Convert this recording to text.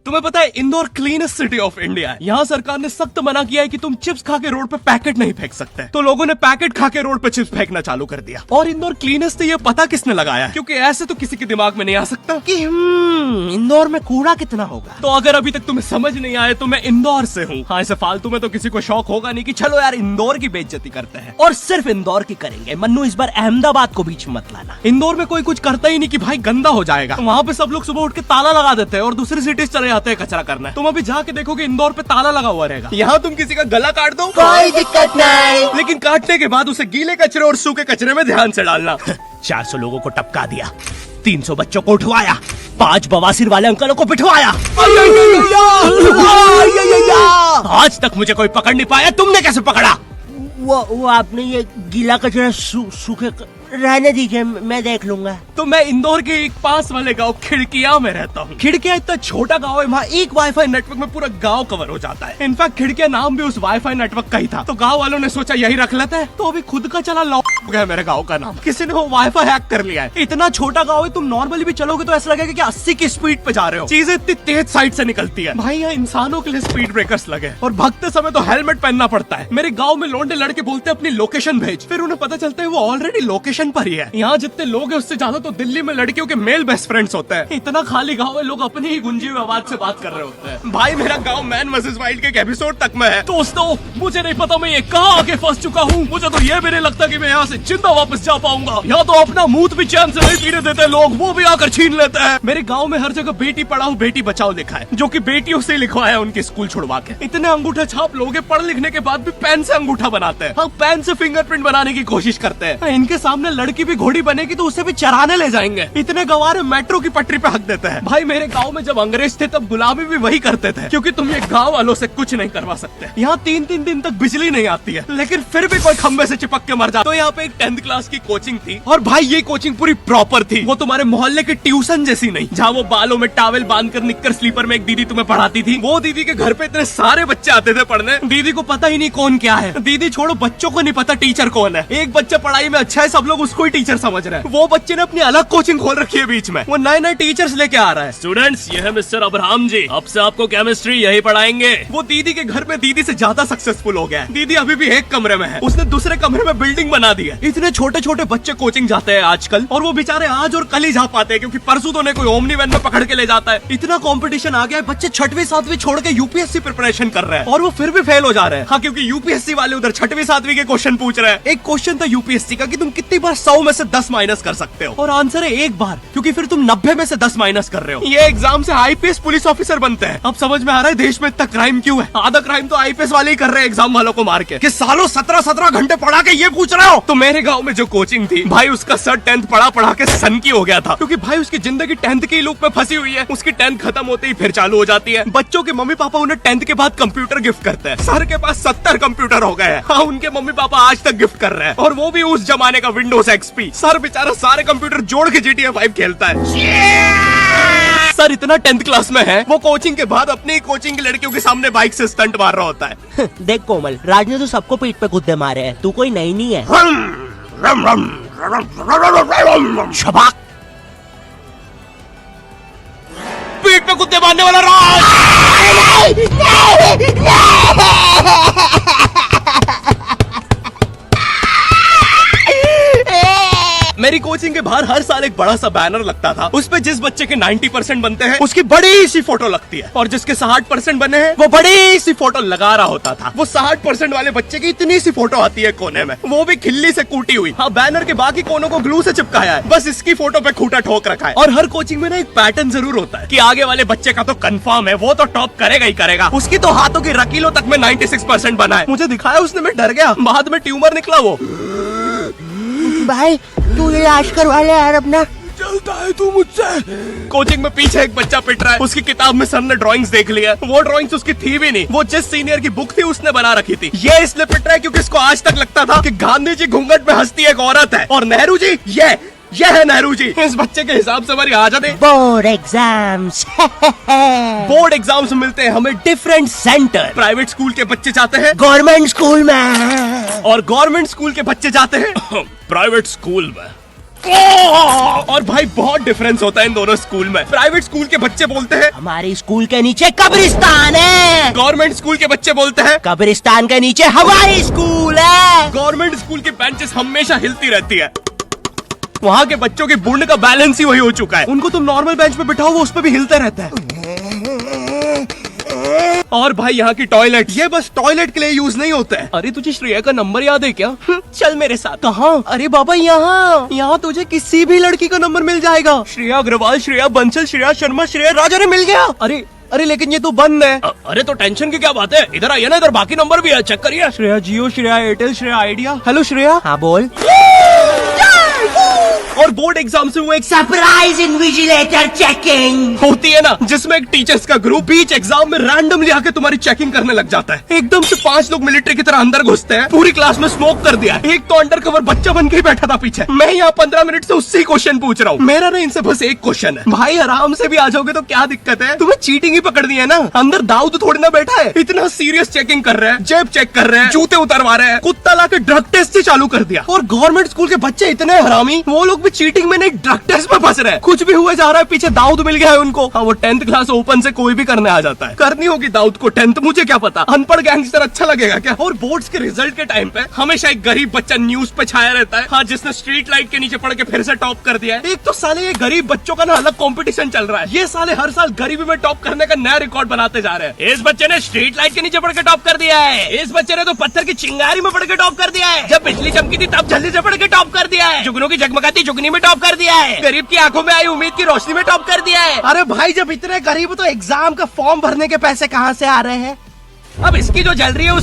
तुम्हें पता है Indore cleanest city of India है। यहाँ सरकार ने सख्त मना किया है कि तुम चिप्स खा के रोड पे पैकेट नहीं फेंक सकते। तो लोगों ने पैकेट खा के रोड पे चिप्स फेंकना चालू कर दिया। और इंदौर क्लीनेस्ट से ये पता किसने लगाया है, क्योंकि ऐसे तो किसी के दिमाग में नहीं आ सकता कि इंदौर में कूड़ा कितना होगा। तो अगर अभी तक तुम्हें समझ नहीं आए तो मैं इंदौर से हूँ। हाँ, ऐसे फालतू में तो किसी को शौक होगा नहीं कि चलो यार इंदौर की बेइज्जती करते हैं, और सिर्फ इंदौर की करेंगे। मन्नू, इस बार अहमदाबाद को बीच में मत लाना। इंदौर में कोई कुछ करता ही नहीं कि भाई गंदा हो जाएगा। तो वहाँ पे सब लोग सुबह उठ के ताला लगा देते हैं और दूसरी सिटीज चले जाते हैं कचरा करना। तुम अभी जाके देखोगे इंदौर पे ताला लगा हुआ रहेगा। यहाँ तुम किसी का गला काट दो कोई दिक्कत नहीं, लेकिन काटने के बाद उसे गीले कचरे और सूखे कचरे में ध्यान से डालना। 400 लोगों को टपका दिया, 300 बच्चों को उठवाया, 5 बवासीर वाले अंकलों को पिटवाया। आज तक मुझे कोई पकड़ नहीं पाया, तुमने कैसे पकड़ा? वो आपने ये गीला कचरा सूखे रहने दीजिए, मैं देख लूंगा। तो मैं इंदौर के एक पास वाले गांव खिड़किया में रहता हूँ। खिड़किया इतना छोटा गांव है, वहाँ एक वाईफाई नेटवर्क में पूरा गांव कवर हो जाता है। इनफैक्ट खिड़किया नाम भी उस वाईफाई नेटवर्क का ही था, तो गांव वालों ने सोचा यही रख लेते हैं। तो अभी खुद का चला लॉक हो गया मेरे गाँव का नाम। किसी ने वो वाईफाई हैक कर लिया है। इतना छोटा गाँव है, तुम नॉर्मली भी चलोगे तो ऐसा लगेगा कि 80 की स्पीड पे जा रहे हो। चीजें इतनी तेज साइड से निकलती है। भाई यहाँ इंसानों के लिए स्पीड ब्रेकर्स लगे, और भागते समय तो हेलमेट पहनना पड़ता है। मेरे गाँव में लौंडे लड़के बोलते अपनी लोकेशन भेज, फिर उन्हें पता चलता है वो ऑलरेडी लोकेशन पर ही है। यहाँ जितने लोग हैं उससे ज्यादा तो दिल्ली में लड़कियों के मेल बेस्ट फ्रेंड्स होते हैं। इतना खाली गांव है, लोग अपनी ही गुंजी हुई आवाज से बात कर रहे होते हैं। भाई मेरा गांव मैन वर्सेस वाइल्ड के एक एपिसोड तक में है। दोस्तों, मुझे नहीं पता मैं ये कहाँ आके फंस चुका हूँ। मुझे तो ये भी नहीं लगता कि मैं यहाँ से जिंदा वापस जा पाऊंगा। यहाँ तो अपना मूत भी चैन से नहीं पीने देते लोग, वो भी आकर छीन लेते हैं। मेरे गाँव में हर जगह बेटी पढ़ाओ बेटी बचाओ लिखा है, जो की बेटियों से लिखवाया उनके स्कूल छुड़वा के। इतने अंगूठा छाप लोग पढ़ लिखने के बाद भी पेन से अंगूठा बनाते हैं। हाँ, पेन से फिंगरप्रिंट बनाने की कोशिश करते हैं। इनके सामने लड़की भी घोड़ी बनेगी तो उसे भी चराने ले जाएंगे। इतने गवार मेट्रो की पटरी पे हक देते हैं। भाई मेरे गांव में जब अंग्रेज थे तब गुलामी भी वही करते थे, क्योंकि तुम ये गांव वालों से कुछ नहीं करवा सकते। यहाँ 3-3 दिन तक बिजली नहीं आती है, लेकिन फिर भी कोई खंबे से चिपक के मर जाता। तो यहाँ पे एक 10th क्लास की कोचिंग थी, और भाई ये कोचिंग पूरी प्रॉपर थी। वो तुम्हारे मोहल्ले की ट्यूशन जैसी नहीं, जहाँ वो बालों में टावल बांधकर निक्कर स्लीपर में एक दीदी तुम्हें पढ़ाती थी। वो दीदी के घर पे इतने सारे बच्चे आते थे पढ़ने, दीदी को पता ही नहीं कौन क्या है। दीदी छोड़ो, बच्चों को नहीं पता टीचर कौन है। एक बच्चा पढ़ाई में अच्छा है, सब लोग उसको ही टीचर समझ रहे हैं। वो बच्चे ने अपनी अलग कोचिंग खोल रखी है बीच में। वो नए टीचर्स लेके आ रहा है। स्टूडेंट्स, ये है मिस्टर अब्राहम जी, अब से आपको केमिस्ट्री यही पढ़ाएंगे। वो दीदी के घर में दीदी से ज्यादा सक्सेसफुल हो गया है। दीदी अभी भी एक कमरे में है, उसने दूसरे कमरे में बिल्डिंग बना दी है। इतने छोटे छोटे बच्चे कोचिंग जाते हैं आजकल, और वो बेचारे आज और कल ही जा पाते हैं, क्योंकि परसों तो उन्हें कोई ओमनी वैन में पकड़ के ले जाता है। इतना कंपटीशन आ गया है, बच्चे 6वीं 7वीं छोड़ के यूपीएससी प्रिपरेशन कर रहे हैं, और वो फिर भी फेल हो जा रहे हैं। हाँ, क्योंकि यूपीएससी वाले उधर 6वीं 7वीं के क्वेश्चन पूछ रहे हैं। एक क्वेश्चन था यूपीएससी का कि तुम कितनी बार 100 में से 10 माइनस कर सकते हो, और आंसर है एक बार, क्योंकि फिर तुम 90 में से 10 माइनस कर रहे हो। ये एग्जाम से आईपीएस पुलिस ऑफिसर बनते हैं। अब समझ में आ रहा है देश में इतना क्राइम क्यों है। आधा क्राइम तो आईपीएस वाले ही कर रहे हैं एग्जाम वालों को मार के, कि सालों 17-17 घंटे पढ़ा के ये पूछ रहे हो। तो मेरे गांव में जो कोचिंग थी, भाई उसका सर 10th पढ़ा के सन की हो गया था, क्योंकि भाई उसकी जिंदगी 10th की लूप में फंसी हुई है। उसकी 10th खत्म होते ही फिर चालू हो जाती है। बच्चों के मम्मी पापा उन्हें 10th के बाद कंप्यूटर गिफ्ट करते हैं। सर के पास 70 कंप्यूटर हो गए हैं। हाँ, उनके मम्मी पापा आज तक गिफ्ट कर रहे हैं, और वो भी उस जमाने का विंडोज एक्सपी। सर बेचारा सारे कंप्यूटर जोड़ के GTA 5 खेलता है। सर इतना 10th क्लास में है, वो कोचिंग के बाद अपनी कोचिंग की लड़कियों के सामने बाइक से स्टंट मार रहा होता है। देख कोमल, राज ने तो सबको पीठ पे कुत्ते मारे हैं, तू कोई नई नहीं है। शबाक, पीठ पे कुत्ते मारने वाला राज। मेरी कोचिंग के बाहर हर साल एक बड़ा सा बैनर लगता था। उस पे जिस बच्चे के 90% बनते हैं उसकी बड़ी सी फोटो लगती है, और जिसके 60% बने हैं वो बड़ी सी फोटो लगा रहा होता था। वो 60% वाले बच्चे की इतनी सी फोटो आती है कोने में, वो भी खिल्ली से कूटी हुई। हाँ, बैनर के बाकी कोनों को ग्लू से चिपकाया है, बस इसकी फोटो पे खूंटा ठोक रखा है। और हर कोचिंग में ना एक पैटर्न जरूर होता है कि आगे वाले बच्चे का तो कंफर्म है, वो तो टॉप करेगा ही करेगा। उसकी तो हाथों की रकीलों तक में 96% बना है। मुझे दिखाया उसने, मैं डर गया। बाद में ट्यूमर निकला वो। भाई तू इलाज करवा ले यार अपना। चलता है तू मुझसे। कोचिंग में पीछे एक बच्चा पिट रहा है, उसकी किताब में सर ने ड्राइंग्स देख लिया। वो ड्राइंग्स उसकी थी भी नहीं, वो जिस सीनियर की बुक थी उसने बना रखी थी। ये इसलिए पिट रहा है क्योंकि इसको आज तक लगता था कि गांधी जी घूंघट में हंसती एक औरत है, और नेहरू जी ये है नेहरू जी। इस बच्चे के हिसाब से हमारी आजादी। बोर्ड एग्जाम्स बोर्ड एग्जाम्स मिलते हैं हमें डिफरेंट सेंटर। प्राइवेट स्कूल के बच्चे जाते हैं गवर्नमेंट स्कूल में, और गवर्नमेंट स्कूल के बच्चे जाते हैं प्राइवेट स्कूल में। और भाई बहुत डिफरेंस होता है इन दोनों स्कूल में। प्राइवेट स्कूल के बच्चे बोलते हैं हमारे स्कूल के नीचे कब्रिस्तान है, गवर्नमेंट स्कूल के बच्चे बोलते हैं कब्रिस्तान के नीचे हमारी स्कूल है। गवर्नमेंट स्कूल की बेंचेस हमेशा हिलती रहती है। वहाँ के बच्चों के बुंड का बैलेंस ही वही हो चुका है। उनको तुम नॉर्मल बेंच पे बिठाओ, वो उस पे भी हिलता रहता है। और भाई यहाँ की टॉयलेट, ये बस टॉयलेट के लिए यूज नहीं होता है। अरे तुझे श्रेया का नंबर याद है क्या? चल मेरे साथ। कहाँ? अरे बाबा यहाँ तुझे किसी भी लड़की का नंबर मिल जाएगा। श्रेया अग्रवाल, श्रेया बंसल, श्रेया शर्मा, श्रेया राजा ने मिल गया। अरे लेकिन ये तो बंद है। अरे तो टेंशन की क्या बात है, इधर आइए ना, इधर बाकी नंबर भी है, चेक करिए। श्रेया जियो, श्रेया एयरटेल, श्रेया आइडिया। हेलो श्रेया। हाँ बोल। और बोर्ड एग्जाम से वो एक सरप्राइज इन्विजिलेटर चेकिंग होती है ना, जिसमें एक टीचर्स का ग्रुप बीच एग्जाम में रैंडमली आके तुम्हारी चेकिंग करने लग जाता है। एकदम से 5 लोग मिलिट्री की तरह अंदर घुसते हैं, पूरी क्लास में स्मोक कर दिया। एक तो अंडर कवर बच्चा बन के ही बैठा था पीछे। मैं यहाँ 15 मिनट से उससे क्वेश्चन पूछ रहा हूँ। मेरा ना इनसे बस एक क्वेश्चन है, भाई आराम से भी आ जाओगे तो क्या दिक्कत है? तुम्हें चीटिंग ही पकड़नी है ना, अंदर दाऊद थोड़ी ना बैठा है। इतना सीरियस चेकिंग कर रहे हैं, जेब चेक कर रहे हैं, जूते उतरवा रहे हैं, कुत्ता लाके ड्रग टेस्ट से चालू कर दिया। और गवर्नमेंट स्कूल के बच्चे इतने हरामी, वो लोग भी चीटिंग में नहीं ड्रग टेस्ट में फंस रहे हैं। कुछ भी हुए जा रहा है, पीछे दाऊद मिल गया है उनको। हाँ, वो 10th क्लास ओपन से कोई भी करने आ जाता है। करनी होगी दाऊद को 10th, मुझे क्या पता, अनपढ़ गैंगस्टर अच्छा लगेगा क्या? और बोर्ड्स के रिजल्ट के टाइम पे हमेशा एक गरीब बच्चा न्यूज पे छाया रहता है, हाँ, जिसने स्ट्रीट लाइट के नीचे पड़ के फिर से टॉप कर दिया है। एक तो साले ये गरीब बच्चों का ना अलग कंपटीशन चल रहा है। ये साले हर साल गरीबी में टॉप करने का नया रिकॉर्ड बनाते जा रहे हैं। इस बच्चे ने स्ट्रीट लाइट के नीचे पड़ के टॉप कर दिया है, इस बच्चे ने तो पत्थर की चिंगारी में पड़ के टॉप कर दिया है, जब बिजली चमकी थी तब जल्दी से पड़ के टॉप कर दिया है, जुगनू की जगमगाती जुगनी में टॉप कर दिया है, गरीब की आंखों में आई उम्मीद की रोशनी में टॉप कर दिया है। अरे भाई जब इतने गरीब हो तो एग्जाम का फॉर्म भरने के पैसे कहाँ से आ रहे हैं? अब इसकी जो जल रही है उस